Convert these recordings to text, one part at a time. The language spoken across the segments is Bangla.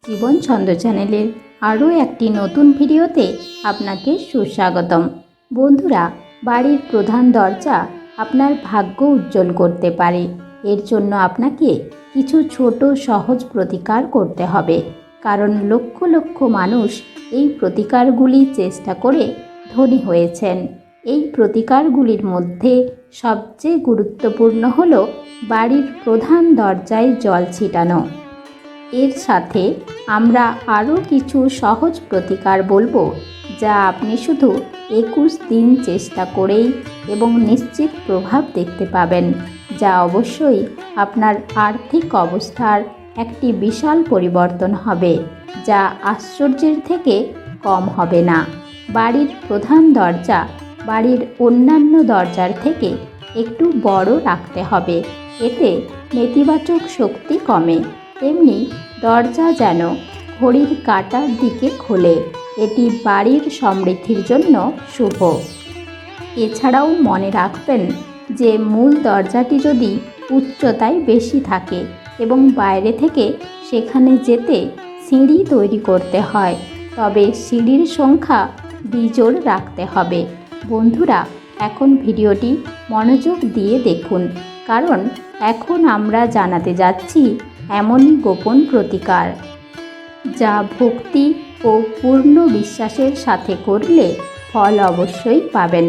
জীবন ছন্দ চ্যানেলের আরও একটি নতুন ভিডিওতে আপনাকে সুস্বাগতম। বন্ধুরা, বাড়ির প্রধান দরজা আপনার ভাগ্য উজ্জ্বল করতে পারে। এর জন্য আপনাকে কিছু ছোট সহজ প্রতিকার করতে হবে, কারণ লক্ষ লক্ষ মানুষ এই প্রতিকারগুলি চেষ্টা করে ধনী হয়েছেন। এই প্রতিকারগুলির মধ্যে সবচেয়ে গুরুত্বপূর্ণ হল বাড়ির প্রধান দরজায় জল ছিটানো। এর সাথে আমরা আরও কিছু সহজ প্রতিকার বলবো, যা আপনি শুধু 21 দিন চেষ্টা করেই এবং নিশ্চিত প্রভাব দেখতে পাবেন, যা অবশ্যই আপনার আর্থিক অবস্থার একটি বিশাল পরিবর্তন হবে, যা আশ্চর্যের থেকে কম হবে না। বাড়ির প্রধান দরজা বাড়ির অন্যান্য দরজার থেকে একটু বড় রাখতে হবে, এতে নেতিবাচক শক্তি কমে। তেমনি দরজা যেন ঘড়ির কাঁটার দিকে খোলে, এটি বাড়ির সমৃদ্ধির জন্য শুভ। এছাড়াও মনে রাখবেন যে মূল দরজাটি যদি উচ্চতায় বেশি থাকে এবং বাইরে থেকে সেখানে যেতে সিঁড়ি তৈরি করতে হয়, তবে সিঁড়ির সংখ্যা বিজোড় রাখতে হবে। বন্ধুরা, এখন ভিডিওটি মনোযোগ দিয়ে দেখুন, কারণ এখন আমরা জানাতে যাচ্ছি এমনই গোপন প্রতিকার, যা ভক্তি ও পূর্ণ বিশ্বাসের সাথে করলে ফল অবশ্যই পাবেন।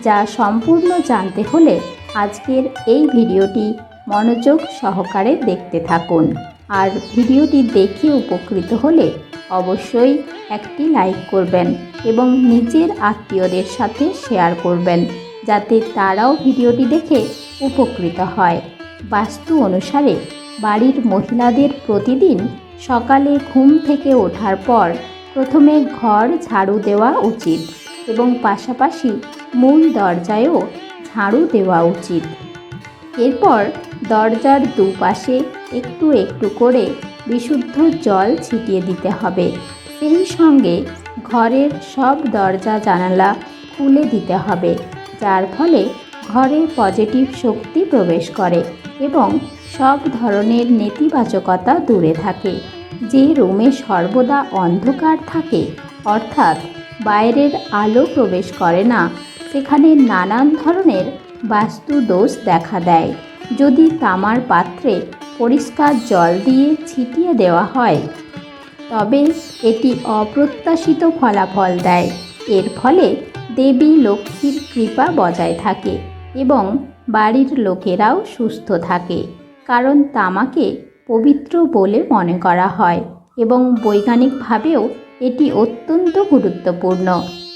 যা সম্পূর্ণ জানতে হলে আজকের এই ভিডিওটি মনোযোগ সহকারে দেখতে থাকুন। আর ভিডিওটি দেখে উপকৃত হলে অবশ্যই একটি লাইক করবেন এবং নিজের আত্মীয়দের সাথে শেয়ার করবেন, যাতে তারাও ভিডিওটি দেখে উপকৃত হয়। বাস্তু অনুসারে বাড়ির মহিলাদের প্রতিদিন সকালে ঘুম থেকে ওঠার পর প্রথমে ঘর ঝাড়ু দেওয়া উচিত এবং পাশাপাশি মূল দরজায়ও ঝাড়ু দেওয়া উচিত। এরপর দরজার দুপাশে একটু একটু করে বিশুদ্ধ জল ছিটিয়ে দিতে হবে। সেই সঙ্গে ঘরের সব দরজা জানালা খুলে দিতে হবে, যার ফলে ঘরে পজিটিভ শক্তি প্রবেশ করে এবং সব ধরনের নেতিবাচকতা দূরে থাকে। যে রুমে সর্বদা অন্ধকার থাকে, অর্থাৎ বাইরের আলো প্রবেশ করে না, সেখানে নানান ধরনের বাস্তু দোষ দেখা দেয়। যদি তামার পাত্রে পরিষ্কার জল দিয়ে ছিটিয়ে দেওয়া হয়, তবে এটি অপ্রত্যাশিত ফলাফল দেয়। এর ফলে দেবী লক্ষ্মীর কৃপা বজায় থাকে এবং বাড়ির লোকেরাও সুস্থ থাকে, কারণ তামাকে পবিত্র বলে মনে করা হয় এবং বৈজ্ঞানিকভাবেও এটি অত্যন্ত গুরুত্বপূর্ণ।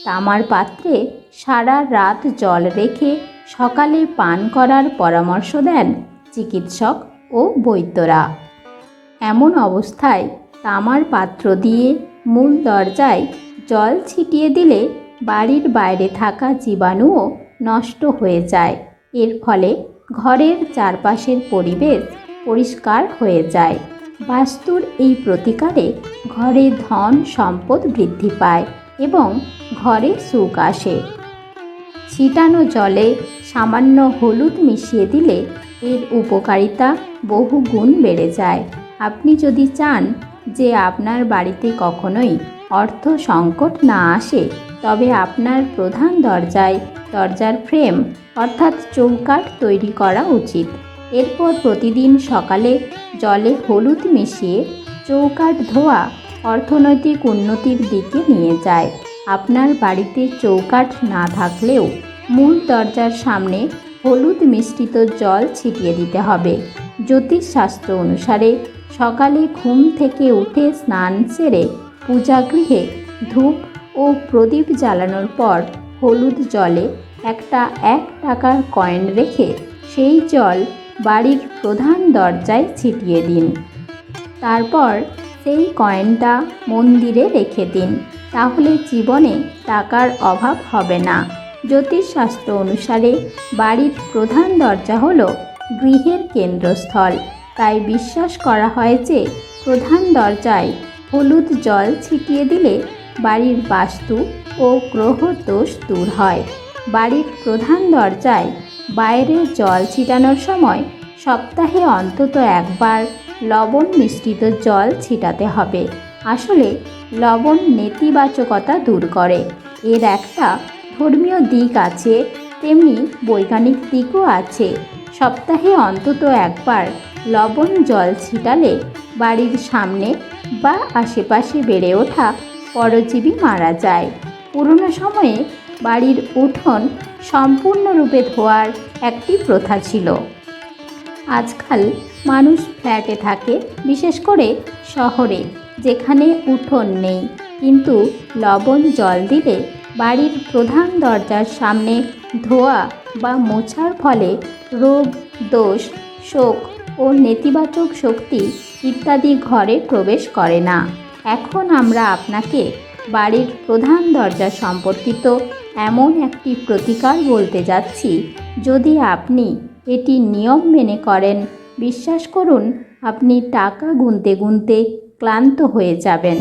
তামার পাত্রে সারা রাত জল রেখে সকালে পান করার পরামর্শ দেন চিকিৎসক ও বৈদ্যরা। এমন অবস্থায় তামার পাত্র দিয়ে মূল দরজায় জল ছিটিয়ে দিলে বাড়ির বাইরে থাকা জীবাণুও নষ্ট হয়ে যায়। এর ফলে ঘরের চারপাশের পরিবেশ পরিষ্কার হয়ে যায়। বাস্তুর এই প্রতিকারে ঘরে ধন সম্পদ বৃদ্ধি পায় এবং ঘরে সুখ আসে। ছিটানো জলে সামান্য হলুদ মিশিয়ে দিলে এর উপকারিতা বহু গুণ বেড়ে যায়। আপনি যদি চান যে আপনার বাড়িতে কখনোই অর্থ সংকট না আসে, তবে আপনার প্রধান দরজার ফ্রেম অর্থাৎ চৌকাঠ তৈরি করা উচিত। এরপর প্রতিদিন সকালে জলে হলুদ মিশিয়ে চৌকাঠ ধোয়া অর্থনৈতিক উন্নতির দিকে নিয়ে যায়। আপনার বাড়িতে চৌকাঠ না থাকলেও মূল দরজার সামনে হলুদ মিশ্রিত জল ছিটিয়ে দিতে হবে। জ্যোতিষশাস্ত্র অনুসারে সকালে ঘুম থেকে উঠে স্নান সেরে পূজাগৃহে ধূপ ও প্রদীপ জ্বালানোর পর হলুদ জলে একটা 1 টাকার কয়েন রেখে সেই জল বাড়ির প্রধান দরজায় ছিটিয়ে দিন। তারপর সেই কয়েনটা মন্দিরে রেখে দিন, তাহলে জীবনে টাকার অভাব হবে না। জ্যোতিষশাস্ত্র অনুসারে বাড়ির প্রধান দরজা হলো গৃহের কেন্দ্রস্থল, তাই বিশ্বাস করা হয় যে প্রধান দরজায় হলুদ জল ছিটিয়ে দিলে বাড়ির বাস্তু ও গ্রহ দোষ দূর হয়। বাড়ির প্রধান দরজায় বাইরে জল ছিটানোর সময় সপ্তাহে অন্তত একবার লবণ মিশ্রিত জল ছিটাতে হবে। আসলে লবণ নেতিবাচকতা দূর করে। এর একটা ধর্মীয় দিক আছে, তেমনি বৈজ্ঞানিক দিকও আছে। সপ্তাহে অন্তত একবার লবণ জল ছিটালে বাড়ির সামনে বা আশেপাশে বেড়ে ওঠা পরজীবী মারা যায়। পুরনো সময়ে বাড়ির উঠোন সম্পূর্ণরূপে ধোয়ার একটি প্রথা ছিল। আজকাল মানুষ ফ্ল্যাটে থাকে, বিশেষ করে শহরে, যেখানে উঠোন নেই। কিন্তু লবণ জল দিলে বাড়ির প্রধান দরজার সামনে ধোয়া বা মোছার ফলে রোগ, দোষ, শোক ও নেতিবাচক শক্তি ইত্যাদি ঘরে প্রবেশ করে না। এখন আমরা আপনাকে বাড়ির প্রধান দরজা সম্পর্কিত এমন একটি প্রতিকার বলতে যাচ্ছি, যদি আপনি এটি নিয়ম মেনে করেন, বিশ্বাস করুন আপনি টাকা গুনতে গুনতে ক্লান্ত হয়ে যাবেন।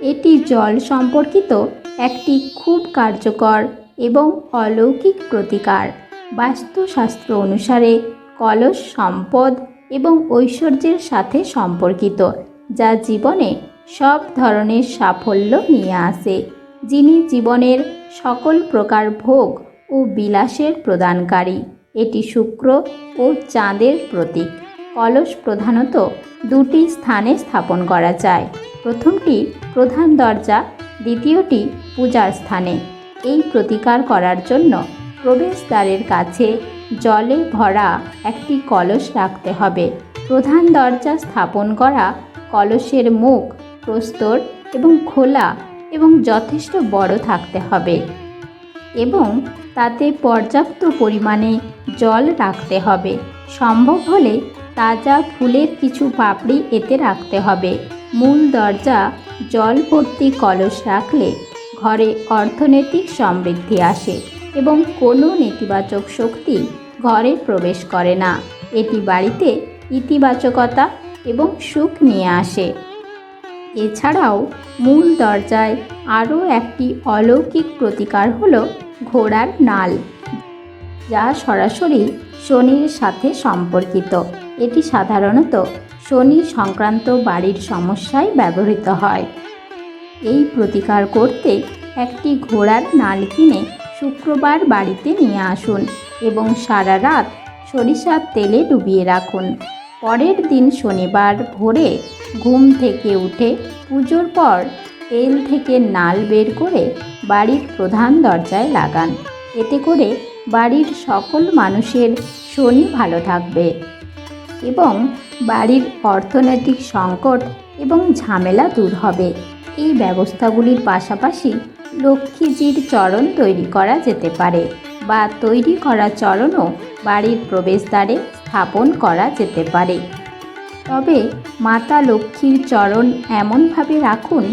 এটি জল সম্পর্কিত একটি খুব কার্যকর এবং অলৌকিক প্রতিকার। বাস্তুশাস্ত্র অনুসারে কলস সম্পদ এবং ঐশ্বর্যের সাথে সম্পর্কিত, যা জীবনে সব ধরনের সাফল্য নিয়ে আসে। যিনি জীবনের সকল প্রকার ভোগ ও বিলাসের প্রদানকারী। এটি শুক্র ও চাঁদের প্রতীক। কলস প্রধানত দুটি স্থানে স্থাপন করা যায়। প্রথমটি প্রধান দরজা, দ্বিতীয়টি পূজার স্থানে। এই প্রতিকার করার জন্য প্রবেশদ্বারের কাছে জলে ভরা একটি কলস রাখতে হবে। প্রধান দরজা স্থাপন করা কলসের মুখ প্রস্তর এবং খোলা এবং যথেষ্ট বড় থাকতে হবে এবং তাতে পর্যাপ্ত পরিমাণে জল রাখতে হবে। সম্ভব হলে তাজা ফুলের কিছু পাপড়ি এতে রাখতে হবে। মূল দরজা জল ভর্তি কলস রাখলে ঘরে অর্থনৈতিক সমৃদ্ধি আসে এবং কোনো নেতিবাচক শক্তি ঘরে প্রবেশ করে না। এটি বাড়িতে ইতিবাচকতা এবং সুখ নিয়ে আসে। এছাড়াও মূল দরজায় আরও একটি অলৌকিক প্রতিকার হলো ঘোড়ার নাল, যা সরাসরি শনির সাথে সম্পর্কিত। এটি সাধারণত শনি সংক্রান্ত বাড়ির সমস্যায় ব্যবহৃত হয়। এই প্রতিকার করতে একটি ঘোড়ার নাল কিনে শুক্রবার বাড়িতে নিয়ে আসুন এবং সারা রাত সরিষার তেলে ডুবিয়ে রাখুন। পরের দিন শনিবার ভোরে ঘুম থেকে উঠে পুজোর পর তেল থেকে নাল বের করে বাড়ির প্রধান দরজায় লাগান। এতে করে বাড়ির সকল মানুষের শনি ভালো থাকবে এবং বাড়ির অর্থনৈতিক সংকট এবং ঝামেলা দূর হবে। এই ব্যবস্থাগুলির পাশাপাশি লক্ষ্মীজির চরণ তৈরি করা যেতে পারে বা তৈরি করা চরণও বাড়ির প্রবেশদ্বারে স্থাপন করা যেতে পারে। তবে মাতা লক্ষ্মীর চরণ এমনভাবে রাখুন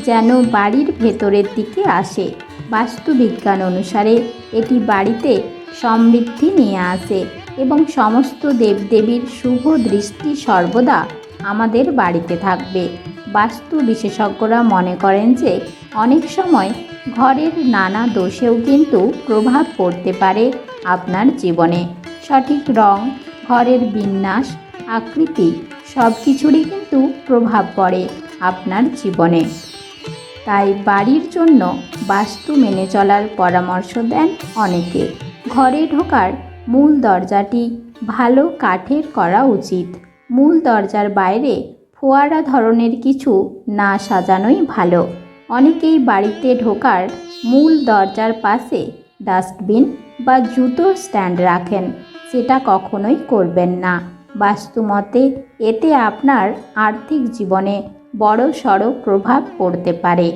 যেন বাড়ির ভেতরের দিকে আসে। বাস্তুবিজ্ঞান অনুসারে এটি বাড়িতে সমৃদ্ধি নিয়ে আসে এবং সমস্ত দেবদেবীর শুভ দৃষ্টি সর্বদা আমাদের বাড়িতে থাকবে। বাস্তু বিশেষজ্ঞরা মনে করেন যে অনেক সময় ঘরের নানা দোষেও কিন্তু প্রভাব পড়তে পারে আপনার জীবনে। সঠিক রং, ঘরের বিন্যাস, আকৃতি সব কিছুরই কিন্তু প্রভাব পড়ে আপনার জীবনে। তাই বাড়ির জন্য বাস্তু মেনে চলার পরামর্শ দেন অনেকে। ঘরে ঢোকার মূল দরজাটি ভালো কাঠের করা উচিত। মূল দরজার বাইরে ফোয়ারা ধরনের কিছু না সাজানোই ভালো। অনেকেই বাড়িতে ঢোকার মূল দরজার পাশে ডাস্টবিন বা জুতোর স্ট্যান্ড রাখেন। সেটা কখনোই করবেন না। বাস্তুমতে এতে আপনার আর্থিক জীবনে বড়সড় প্রভাব পড়তে পারে।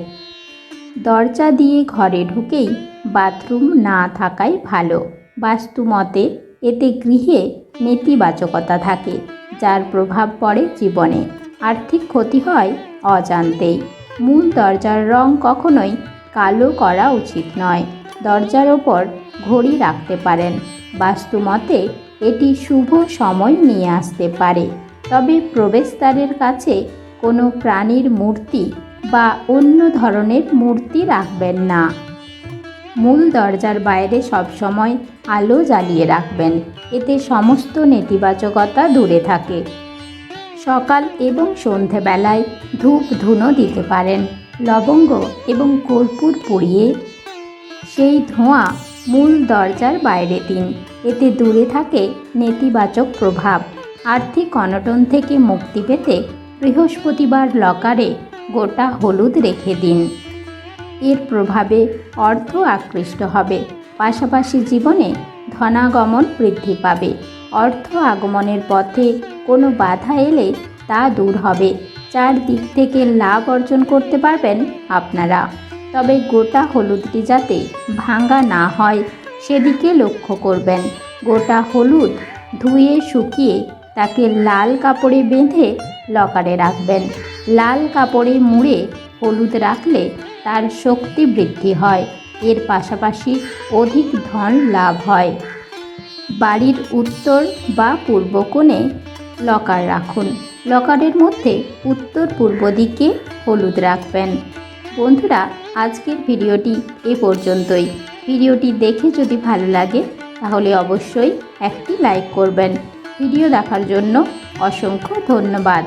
দরজা দিয়ে ঘরে ঢুকেই বাথরুম না থাকাই ভালো। বাস্তুমতে এতে গৃহে নেতিবাচকতা থাকে, যার প্রভাব পড়ে জীবনে। আর্থিক ক্ষতি হয় অজান্তেই। মূল দরজার রং কখনোই কালো করা উচিত নয়। দরজার ওপর ঘড়ি রাখতে পারেন। বাস্তুমতে এটি শুভ সময় নিয়ে আসতে পারে। তবে প্রবেশদ্বারের কাছে কোনো প্রাণীর মূর্তি বা অন্য ধরনের মূর্তি রাখবেন না। মূল দরজার বাইরে সবসময় আলো জ্বালিয়ে রাখবেন। এতে সমস্ত নেতিবাচকতা দূরে থাকে। সকাল এবং সন্ধেবেলায় ধূপ ধুনো দিতে পারেন। লবঙ্গ এবং কর্পূর পুড়িয়ে সেই ধোঁয়া মূল দরজার বাইরে দিন। এতে দূরে থাকে নেতিবাচক প্রভাব। আর্থিক অনটন থেকে মুক্তি পেতে বৃহস্পতিবার লকারে গোটা হলুদ রেখে দিন। এর প্রভাবে অর্থ আকৃষ্ট হবে, পাশাপাশি জীবনে ধনাগমন বৃদ্ধি পাবে। অর্থ আগমনের পথে কোনো বাধা এলে তা দূর হবে। চারদিক থেকে লাভ অর্জন করতে পারবেন আপনারা। তবে গোটা হলুদটি যাতে ভাঙা না হয় সেদিকে লক্ষ্য করবেন। গোটা হলুদ ধুয়ে শুকিয়ে তাকে লাল কাপড়ে বেঁধে লকারে রাখবেন। লাল কাপড়ে মুড়ে হলুদ রাখলে তার শক্তি বৃদ্ধি হয়। এর পাশাপাশি অধিক ধন লাভ হয়। বাড়ির উত্তর বা পূর্ব কোণে লকার রাখুন। লকারের মধ্যে উত্তর পূর্ব দিকে হলুদ রাখবেন। বন্ধুরা, আজকের ভিডিওটি এ পর্যন্তই। ভিডিওটি দেখে যদি ভালো লাগে তাহলে অবশ্যই একটি লাইক করবেন। ভিডিও দেখার জন্য অসংখ্য ধন্যবাদ।